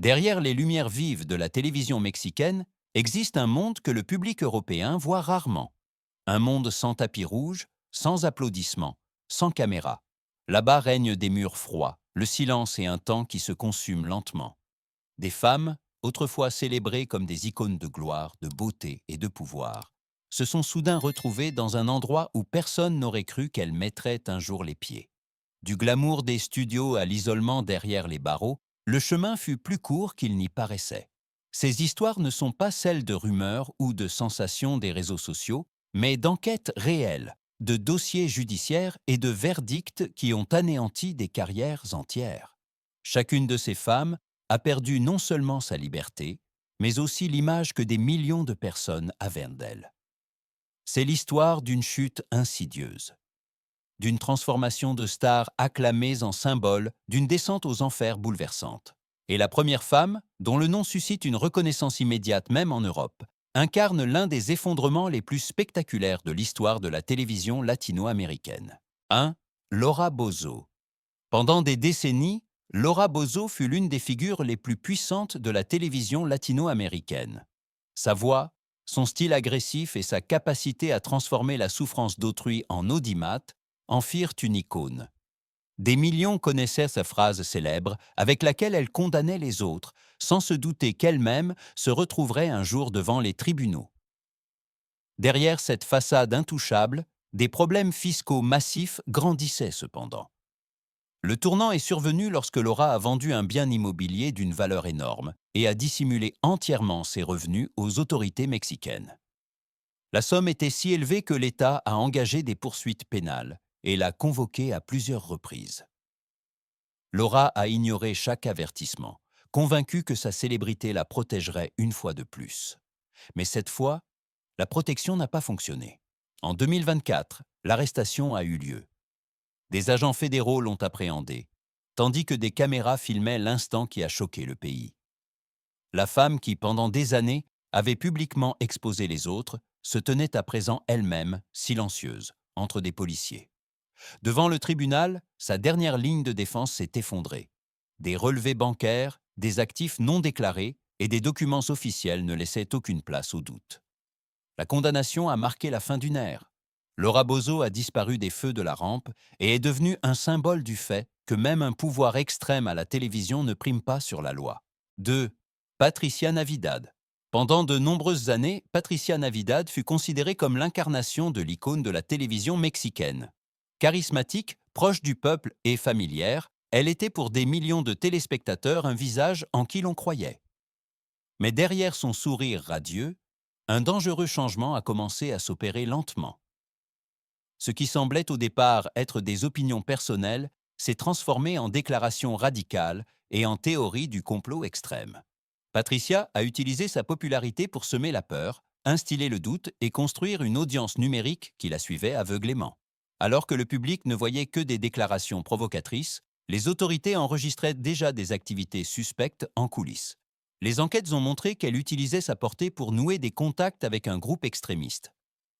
Derrière les lumières vives de la télévision mexicaine existe un monde que le public européen voit rarement. Un monde sans tapis rouge, sans applaudissements, sans caméra. Là-bas règnent des murs froids, le silence et un temps qui se consume lentement. Des femmes, autrefois célébrées comme des icônes de gloire, de beauté et de pouvoir, se sont soudain retrouvées dans un endroit où personne n'aurait cru qu'elles mettraient un jour les pieds. Du glamour des studios à l'isolement derrière les barreaux, le chemin fut plus court qu'il n'y paraissait. Ces histoires ne sont pas celles de rumeurs ou de sensations des réseaux sociaux, mais d'enquêtes réelles, de dossiers judiciaires et de verdicts qui ont anéanti des carrières entières. Chacune de ces femmes a perdu non seulement sa liberté, mais aussi l'image que des millions de personnes avaient d'elle. C'est l'histoire d'une chute insidieuse, d'une transformation de stars acclamées en symboles, d'une descente aux enfers bouleversante. Et la première femme, dont le nom suscite une reconnaissance immédiate même en Europe, incarne l'un des effondrements les plus spectaculaires de l'histoire de la télévision latino-américaine. 1. Laura Bozzo. Pendant des décennies, Laura Bozzo fut l'une des figures les plus puissantes de la télévision latino-américaine. Sa voix, son style agressif et sa capacité à transformer la souffrance d'autrui en audimat en firent une icône. Des millions connaissaient sa phrase célèbre avec laquelle elle condamnait les autres, sans se douter qu'elle-même se retrouverait un jour devant les tribunaux. Derrière cette façade intouchable, des problèmes fiscaux massifs grandissaient cependant. Le tournant est survenu lorsque Laura a vendu un bien immobilier d'une valeur énorme et a dissimulé entièrement ses revenus aux autorités mexicaines. La somme était si élevée que l'État a engagé des poursuites pénales et l'a convoquée à plusieurs reprises. Laura a ignoré chaque avertissement, convaincue que sa célébrité la protégerait une fois de plus. Mais cette fois, la protection n'a pas fonctionné. En 2024, l'arrestation a eu lieu. Des agents fédéraux l'ont appréhendée, tandis que des caméras filmaient l'instant qui a choqué le pays. La femme qui, pendant des années, avait publiquement exposé les autres, se tenait à présent elle-même, silencieuse, entre des policiers. Devant le tribunal, sa dernière ligne de défense s'est effondrée. Des relevés bancaires, des actifs non déclarés et des documents officiels ne laissaient aucune place au doute. La condamnation a marqué la fin d'une ère. Laura Bozzo a disparu des feux de la rampe et est devenue un symbole du fait que même un pouvoir extrême à la télévision ne prime pas sur la loi. 2. Patricia Navidad. Pendant de nombreuses années, Patricia Navidad fut considérée comme l'incarnation de l'icône de la télévision mexicaine. Charismatique, proche du peuple et familière, elle était pour des millions de téléspectateurs un visage en qui l'on croyait. Mais derrière son sourire radieux, un dangereux changement a commencé à s'opérer lentement. Ce qui semblait au départ être des opinions personnelles s'est transformé en déclarations radicales et en théorie du complot extrême. Patricia a utilisé sa popularité pour semer la peur, instiller le doute et construire une audience numérique qui la suivait aveuglément. Alors que le public ne voyait que des déclarations provocatrices, les autorités enregistraient déjà des activités suspectes en coulisses. Les enquêtes ont montré qu'elle utilisait sa portée pour nouer des contacts avec un groupe extrémiste.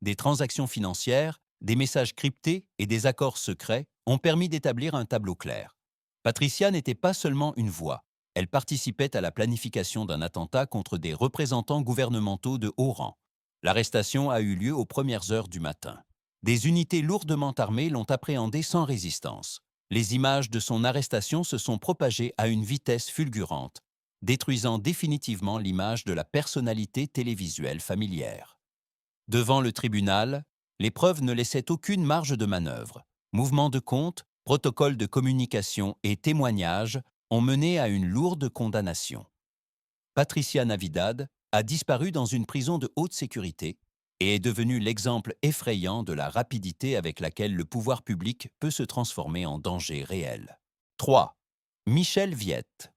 Des transactions financières, des messages cryptés et des accords secrets ont permis d'établir un tableau clair. Patricia n'était pas seulement une voix, elle participait à la planification d'un attentat contre des représentants gouvernementaux de haut rang. L'arrestation a eu lieu aux premières heures du matin. Des unités lourdement armées l'ont appréhendée sans résistance. Les images de son arrestation se sont propagées à une vitesse fulgurante, détruisant définitivement l'image de la personnalité télévisuelle familière. Devant le tribunal, les preuves ne laissaient aucune marge de manœuvre. Mouvements de compte, protocoles de communication et témoignages ont mené à une lourde condamnation. Patricia Navidad a disparu dans une prison de haute sécurité et est devenue l'exemple effrayant de la rapidité avec laquelle le pouvoir public peut se transformer en danger réel. 3. Michel Viette.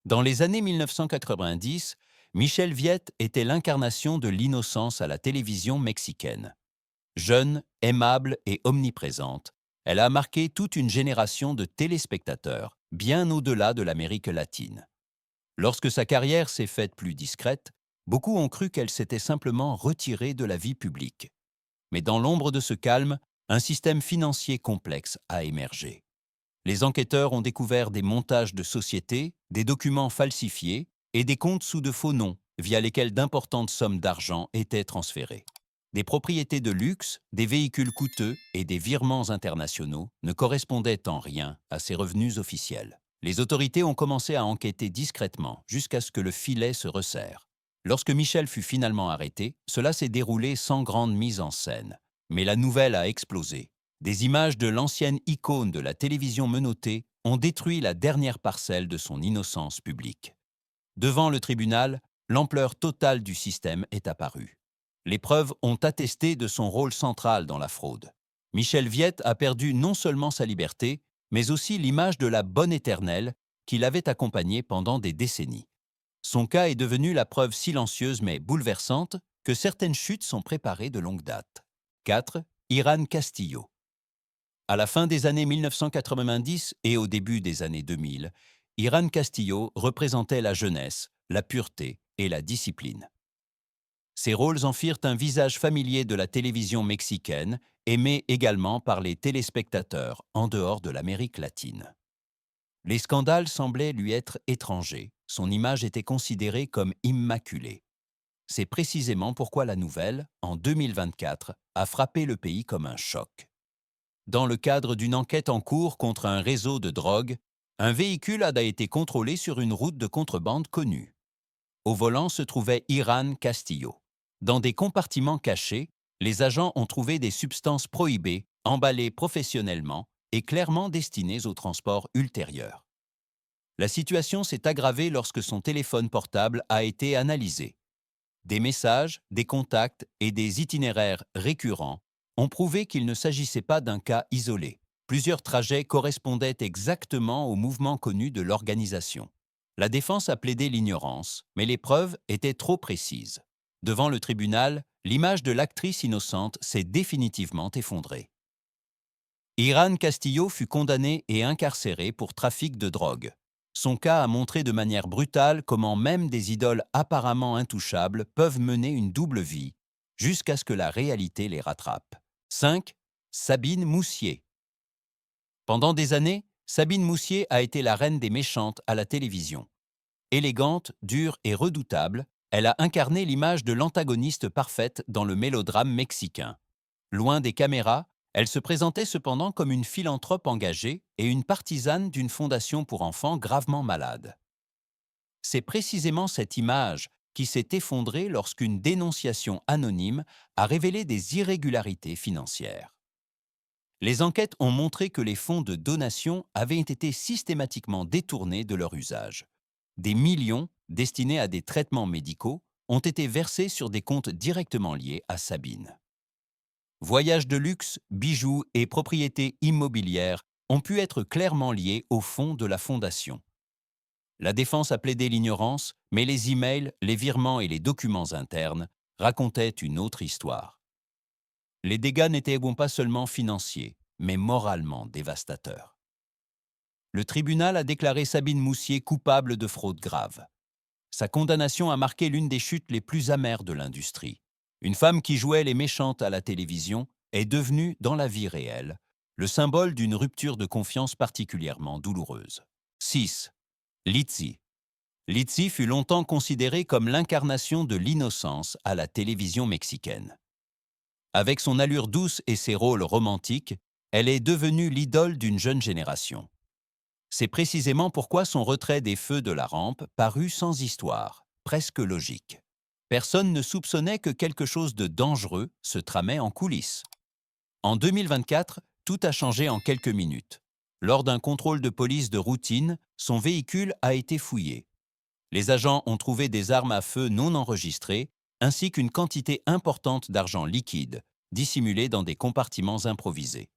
Dans les années 1990, Michel Viette était l'incarnation de l'innocence à la télévision mexicaine. Jeune, aimable et omniprésente, elle a marqué toute une génération de téléspectateurs, bien au-delà de l'Amérique latine. Lorsque sa carrière s'est faite plus discrète, beaucoup ont cru qu'elle s'était simplement retirée de la vie publique. Mais dans l'ombre de ce calme, un système financier complexe a émergé. Les enquêteurs ont découvert des montages de sociétés, des documents falsifiés et des comptes sous de faux noms, via lesquels d'importantes sommes d'argent étaient transférées. Des propriétés de luxe, des véhicules coûteux et des virements internationaux ne correspondaient en rien à ces revenus officiels. Les autorités ont commencé à enquêter discrètement jusqu'à ce que le filet se resserre. Lorsque Michel fut finalement arrêté, cela s'est déroulé sans grande mise en scène. Mais la nouvelle a explosé. Des images de l'ancienne icône de la télévision menottée ont détruit la dernière parcelle de son innocence publique. Devant le tribunal, l'ampleur totale du système est apparue. Les preuves ont attesté de son rôle central dans la fraude. Michel Viette a perdu non seulement sa liberté, mais aussi l'image de la bonne éternelle qui l'avait accompagné pendant des décennies. Son cas est devenu la preuve silencieuse mais bouleversante que certaines chutes sont préparées de longue date. 4. Irán Castillo. À la fin des années 1990 et au début des années 2000, Irán Castillo représentait la jeunesse, la pureté et la discipline. Ses rôles en firent un visage familier de la télévision mexicaine, aimé également par les téléspectateurs en dehors de l'Amérique latine. Les scandales semblaient lui être étrangers, son image était considérée comme immaculée. C'est précisément pourquoi la nouvelle, en 2024, a frappé le pays comme un choc. Dans le cadre d'une enquête en cours contre un réseau de drogue, un véhicule a été contrôlé sur une route de contrebande connue. Au volant se trouvait Irán Castillo. Dans des compartiments cachés, les agents ont trouvé des substances prohibées, emballées professionnellement et clairement destinées au transport ultérieur. La situation s'est aggravée lorsque son téléphone portable a été analysé. Des messages, des contacts et des itinéraires récurrents ont prouvé qu'il ne s'agissait pas d'un cas isolé. Plusieurs trajets correspondaient exactement aux mouvements connus de l'organisation. La défense a plaidé l'ignorance, mais les preuves étaient trop précises. Devant le tribunal, l'image de l'actrice innocente s'est définitivement effondrée. Irán Castillo fut condamné et incarcéré pour trafic de drogue. Son cas a montré de manière brutale comment même des idoles apparemment intouchables peuvent mener une double vie, jusqu'à ce que la réalité les rattrape. 5. Sabine Moussier. Pendant des années, Sabine Moussier a été la reine des méchantes à la télévision. Élégante, dure et redoutable, elle a incarné l'image de l'antagoniste parfaite dans le mélodrame mexicain. Loin des caméras, elle se présentait cependant comme une philanthrope engagée et une partisane d'une fondation pour enfants gravement malade. C'est précisément cette image qui s'est effondrée lorsqu'une dénonciation anonyme a révélé des irrégularités financières. Les enquêtes ont montré que les fonds de donation avaient été systématiquement détournés de leur usage. Des millions, destinés à des traitements médicaux, ont été versés sur des comptes directement liés à Sabine. Voyages de luxe, bijoux et propriétés immobilières ont pu être clairement liés au fonds de la fondation. La défense a plaidé l'ignorance, mais les emails, les virements et les documents internes racontaient une autre histoire. Les dégâts n'étaient bon pas seulement financiers, mais moralement dévastateurs. Le tribunal a déclaré Sabine Moussier coupable de fraude grave. Sa condamnation a marqué l'une des chutes les plus amères de l'industrie. Une femme qui jouait les méchantes à la télévision est devenue, dans la vie réelle, le symbole d'une rupture de confiance particulièrement douloureuse. 6. Litsi. Litsi fut longtemps considérée comme l'incarnation de l'innocence à la télévision mexicaine. Avec son allure douce et ses rôles romantiques, elle est devenue l'idole d'une jeune génération. C'est précisément pourquoi son retrait des feux de la rampe parut sans histoire, presque logique. Personne ne soupçonnait que quelque chose de dangereux se tramait en coulisses. En 2024, tout a changé en quelques minutes. Lors d'un contrôle de police de routine, son véhicule a été fouillé. Les agents ont trouvé des armes à feu non enregistrées, ainsi qu'une quantité importante d'argent liquide, dissimulé dans des compartiments improvisés.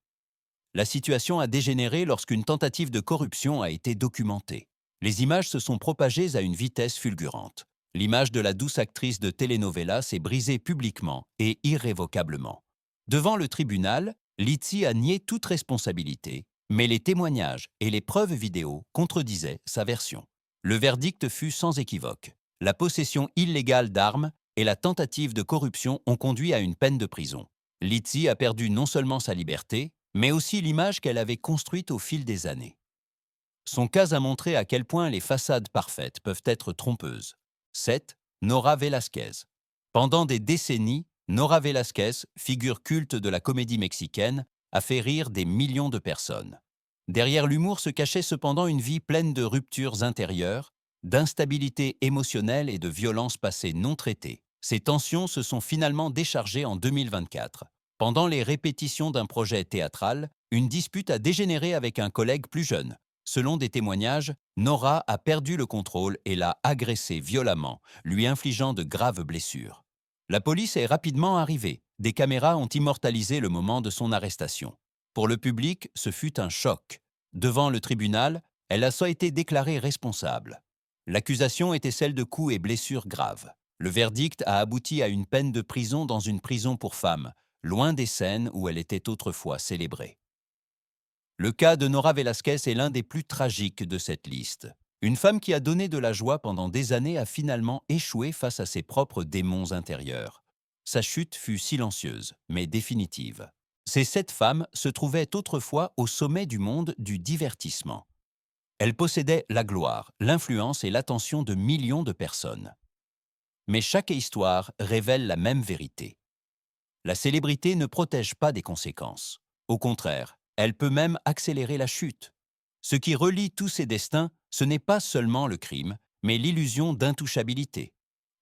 La situation a dégénéré lorsqu'une tentative de corruption a été documentée. Les images se sont propagées à une vitesse fulgurante. L'image de la douce actrice de telenovela s'est brisée publiquement et irrévocablement. Devant le tribunal, Litsi a nié toute responsabilité, mais les témoignages et les preuves vidéo contredisaient sa version. Le verdict fut sans équivoque. La possession illégale d'armes et la tentative de corruption ont conduit à une peine de prison. Litsi a perdu non seulement sa liberté, mais aussi l'image qu'elle avait construite au fil des années. Son cas a montré à quel point les façades parfaites peuvent être trompeuses. 7. Nora Velasquez. Pendant des décennies, Nora Velasquez, figure culte de la comédie mexicaine, a fait rire des millions de personnes. Derrière l'humour se cachait cependant une vie pleine de ruptures intérieures, d'instabilité émotionnelle et de violences passées non traitées. Ces tensions se sont finalement déchargées en 2024. Pendant les répétitions d'un projet théâtral, une dispute a dégénéré avec un collègue plus jeune. Selon des témoignages, Nora a perdu le contrôle et l'a agressé violemment, lui infligeant de graves blessures. La police est rapidement arrivée. Des caméras ont immortalisé le moment de son arrestation. Pour le public, ce fut un choc. Devant le tribunal, elle a été déclarée responsable. L'accusation était celle de coups et blessures graves. Le verdict a abouti à une peine de prison dans une prison pour femmes, loin des scènes où elle était autrefois célébrée. Le cas de Nora Velasquez est l'un des plus tragiques de cette liste. Une femme qui a donné de la joie pendant des années a finalement échoué face à ses propres démons intérieurs. Sa chute fut silencieuse, mais définitive. Ces 7 femmes se trouvaient autrefois au sommet du monde du divertissement. Elles possédaient la gloire, l'influence et l'attention de millions de personnes. Mais chaque histoire révèle la même vérité. La célébrité ne protège pas des conséquences. Au contraire, elle peut même accélérer la chute. Ce qui relie tous ces destins, ce n'est pas seulement le crime, mais l'illusion d'intouchabilité.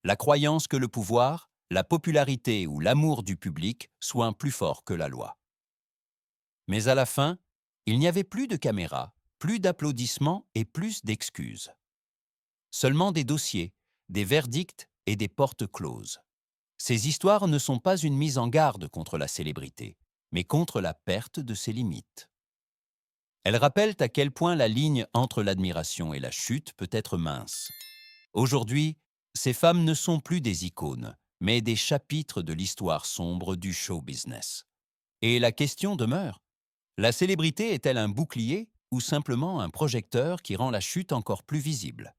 La croyance que le pouvoir, la popularité ou l'amour du public soient plus forts que la loi. Mais à la fin, il n'y avait plus de caméras, plus d'applaudissements et plus d'excuses. Seulement des dossiers, des verdicts et des portes closes. Ces histoires ne sont pas une mise en garde contre la célébrité, mais contre la perte de ses limites. Elles rappellent à quel point la ligne entre l'admiration et la chute peut être mince. Aujourd'hui, ces femmes ne sont plus des icônes, mais des chapitres de l'histoire sombre du show business. Et la question demeure, la célébrité est-elle un bouclier ou simplement un projecteur qui rend la chute encore plus visible ?